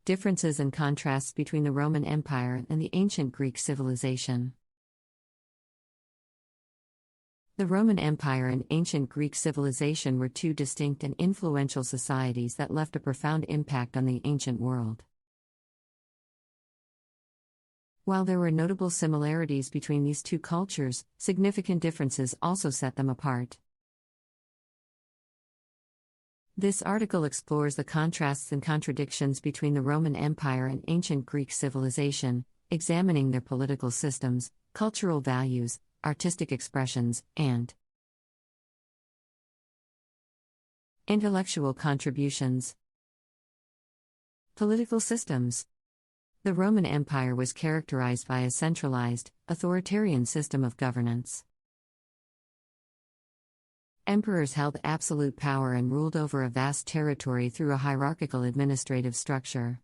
Differences and contrasts between the Roman Empire and the ancient Greek civilization. The Roman Empire and ancient Greek civilization were two distinct and influential societies that left a profound impact on the ancient world. While there were notable similarities between these two cultures, significant differences also set them apart. This article explores the contrasts and contradictions between the Roman Empire and ancient Greek civilization, examining their political systems, cultural values, artistic expressions, and intellectual contributions. Political systems. The Roman Empire was characterized by a centralized, authoritarian system of governance. Emperors held absolute power and ruled over a vast territory through a hierarchical administrative structure.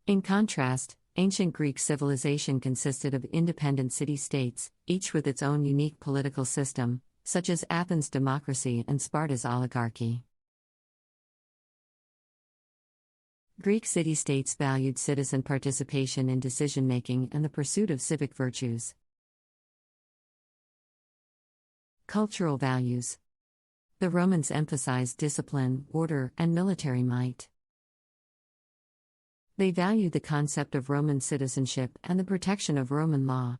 In contrast, ancient Greek civilization consisted of independent city-states, each with its own unique political system, such as Athens' democracy and Sparta's oligarchy. Greek city-states valued citizen participation in decision-making and the pursuit of civic virtues. Cultural values. The Romans emphasized discipline, order, and military might. They valued the concept of Roman citizenship and the protection of Roman law.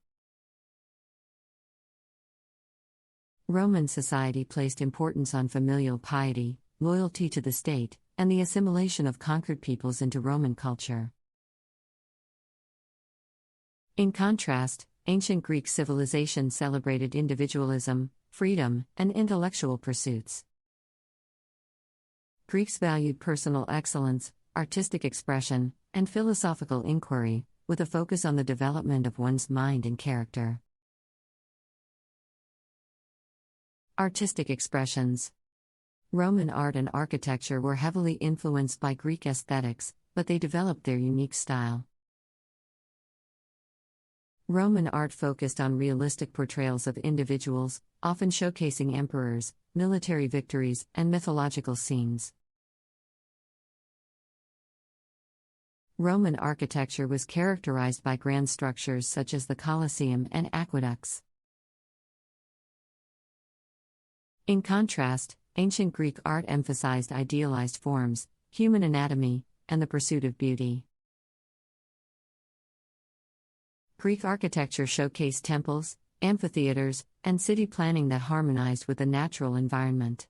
Roman society placed importance on familial piety, loyalty to the state, and the assimilation of conquered peoples into Roman culture. In contrast, ancient Greek civilization celebrated individualism, freedom, and intellectual pursuits. Greeks valued personal excellence, artistic expression, and philosophical inquiry, with a focus on the development of one's mind and character. Artistic expressions. Roman art and architecture were heavily influenced by Greek aesthetics, but they developed their unique style. Roman art focused on realistic portrayals of individuals, often showcasing emperors, military victories, and mythological scenes. Roman architecture was characterized by grand structures such as the Colosseum and aqueducts. In contrast, ancient Greek art emphasized idealized forms, human anatomy, and the pursuit of beauty. Greek architecture showcased temples, amphitheaters, and city planning that harmonized with the natural environment.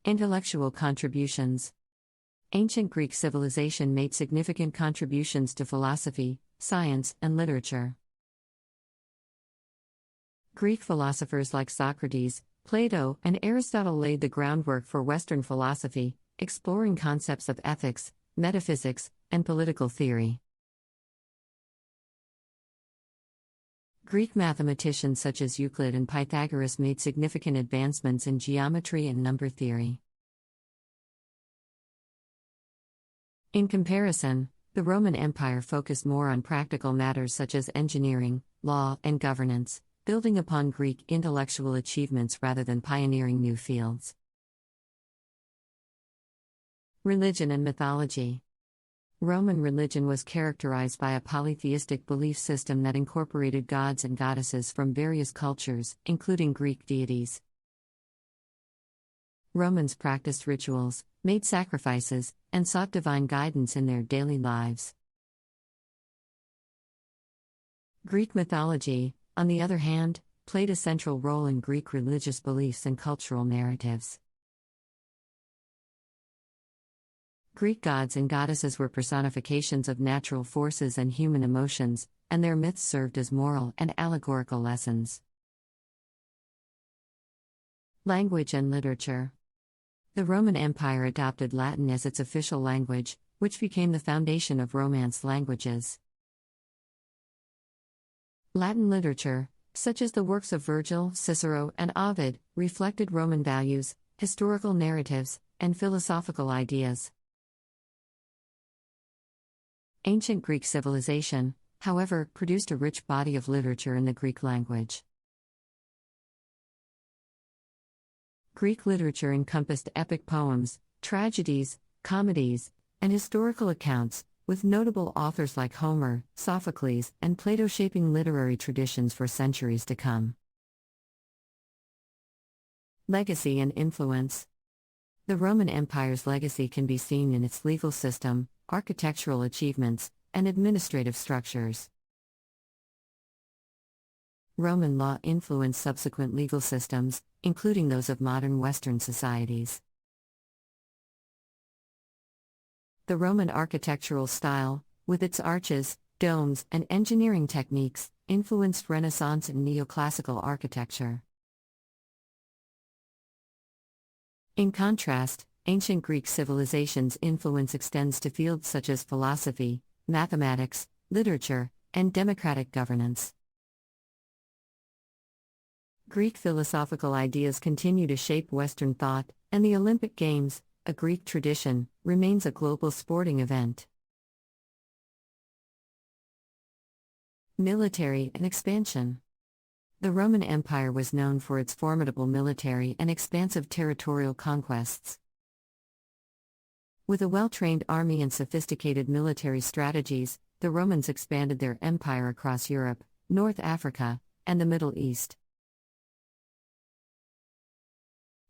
Intellectual contributions. Ancient Greek civilization made significant contributions to philosophy, science, and literature. Greek philosophers like Socrates, Plato, and Aristotle laid the groundwork for Western philosophy, exploring concepts of ethics, metaphysics, and political theory. Greek mathematicians such as Euclid and Pythagoras made significant advancements in geometry and number theory. In comparison, the Roman Empire focused more on practical matters such as engineering, law, and governance, building upon Greek intellectual achievements rather than pioneering new fields. Religion and mythology. Roman religion was characterized by a polytheistic belief system that incorporated gods and goddesses from various cultures, including Greek deities. Romans practiced rituals, made sacrifices, and sought divine guidance in their daily lives. Greek mythology, on the other hand, played a central role in Greek religious beliefs and cultural narratives. Greek gods and goddesses were personifications of natural forces and human emotions, and their myths served as moral and allegorical lessons. Language and literature. The Roman Empire adopted Latin as its official language, which became the foundation of Romance languages. Latin literature, such as the works of Virgil, Cicero, and Ovid, reflected Roman values, historical narratives, and philosophical ideas. Ancient Greek civilization, however, produced a rich body of literature in the Greek language. Greek literature encompassed epic poems, tragedies, comedies, and historical accounts, with notable authors like Homer, Sophocles, and Plato shaping literary traditions for centuries to come. Legacy and influence. The Roman Empire's legacy can be seen in its legal system, architectural achievements, and administrative structures. Roman law influenced subsequent legal systems, including those of modern Western societies. The Roman architectural style, with its arches, domes, and engineering techniques, influenced Renaissance and neoclassical architecture. In contrast, ancient Greek civilization's influence extends to fields such as philosophy, mathematics, literature, and democratic governance. Greek philosophical ideas continue to shape Western thought, and the Olympic Games, a Greek tradition, remains a global sporting event. Military and expansion. The Roman Empire was known for its formidable military and expansive territorial conquests. With a well-trained army and sophisticated military strategies, the Romans expanded their empire across Europe, North Africa, and the Middle East.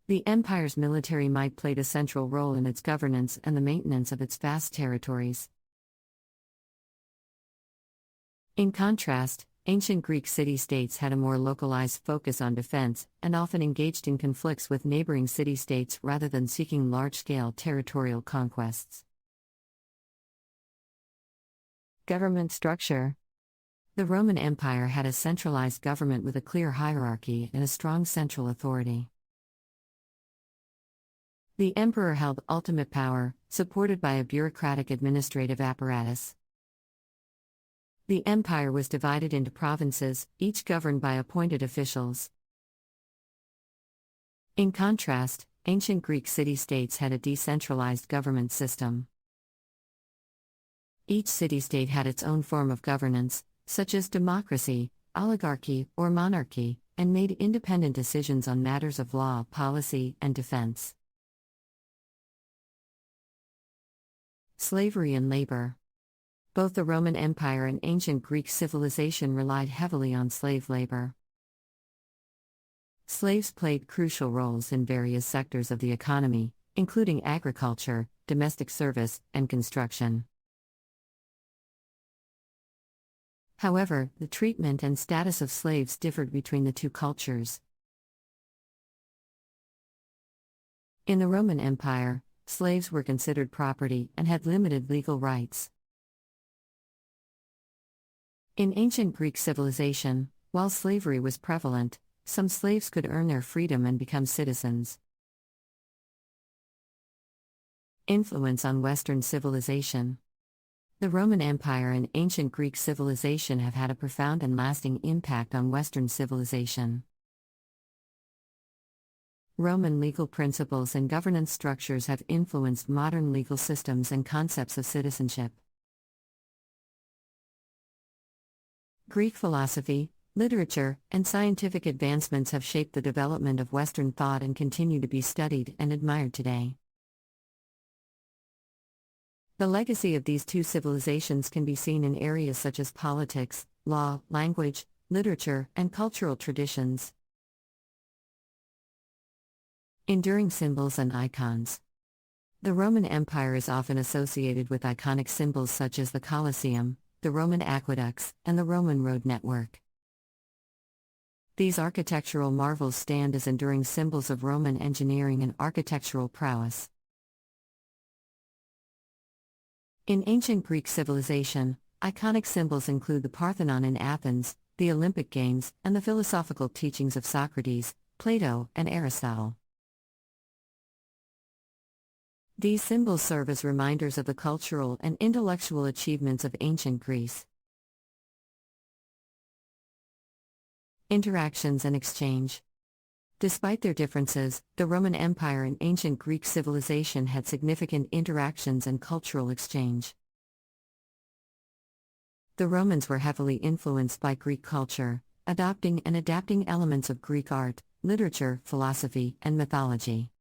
The empire's military might played a central role in its governance and the maintenance of its vast territories. In contrast, ancient Greek city-states had a more localized focus on defense and often engaged in conflicts with neighboring city-states rather than seeking large-scale territorial conquests. Government structure. The Roman Empire had a centralized government with a clear hierarchy and a strong central authority. The emperor held ultimate power, supported by a bureaucratic administrative apparatus. The empire was divided into provinces, each governed by appointed officials. In contrast, ancient Greek city-states had a decentralized government system. Each city-state had its own form of governance, such as democracy, oligarchy, or monarchy, and made independent decisions on matters of law, policy, and defense. Slavery and labor. Both the Roman Empire and ancient Greek civilization relied heavily on slave labor. Slaves played crucial roles in various sectors of the economy, including agriculture, domestic service, and construction. However, the treatment and status of slaves differed between the two cultures. In the Roman Empire, slaves were considered property and had limited legal rights. In ancient Greek civilization, while slavery was prevalent, some slaves could earn their freedom and become citizens. Influence on Western civilization. The Roman Empire and ancient Greek civilization have had a profound and lasting impact on Western civilization. Roman legal principles and governance structures have influenced modern legal systems and concepts of citizenship. Greek philosophy, literature, and scientific advancements have shaped the development of Western thought and continue to be studied and admired today. The legacy of these two civilizations can be seen in areas such as politics, law, language, literature, and cultural traditions. Enduring symbols and icons. The Roman Empire is often associated with iconic symbols such as the Colosseum, the Roman aqueducts, and the Roman road network. These architectural marvels stand as enduring symbols of Roman engineering and architectural prowess. In ancient Greek civilization, iconic symbols include the Parthenon in Athens, the Olympic Games, and the philosophical teachings of Socrates, Plato, and Aristotle. These symbols serve as reminders of the cultural and intellectual achievements of ancient Greece. Interactions and exchange. Despite their differences, the Roman Empire and ancient Greek civilization had significant interactions and cultural exchange. The Romans were heavily influenced by Greek culture, adopting and adapting elements of Greek art, literature, philosophy, and mythology.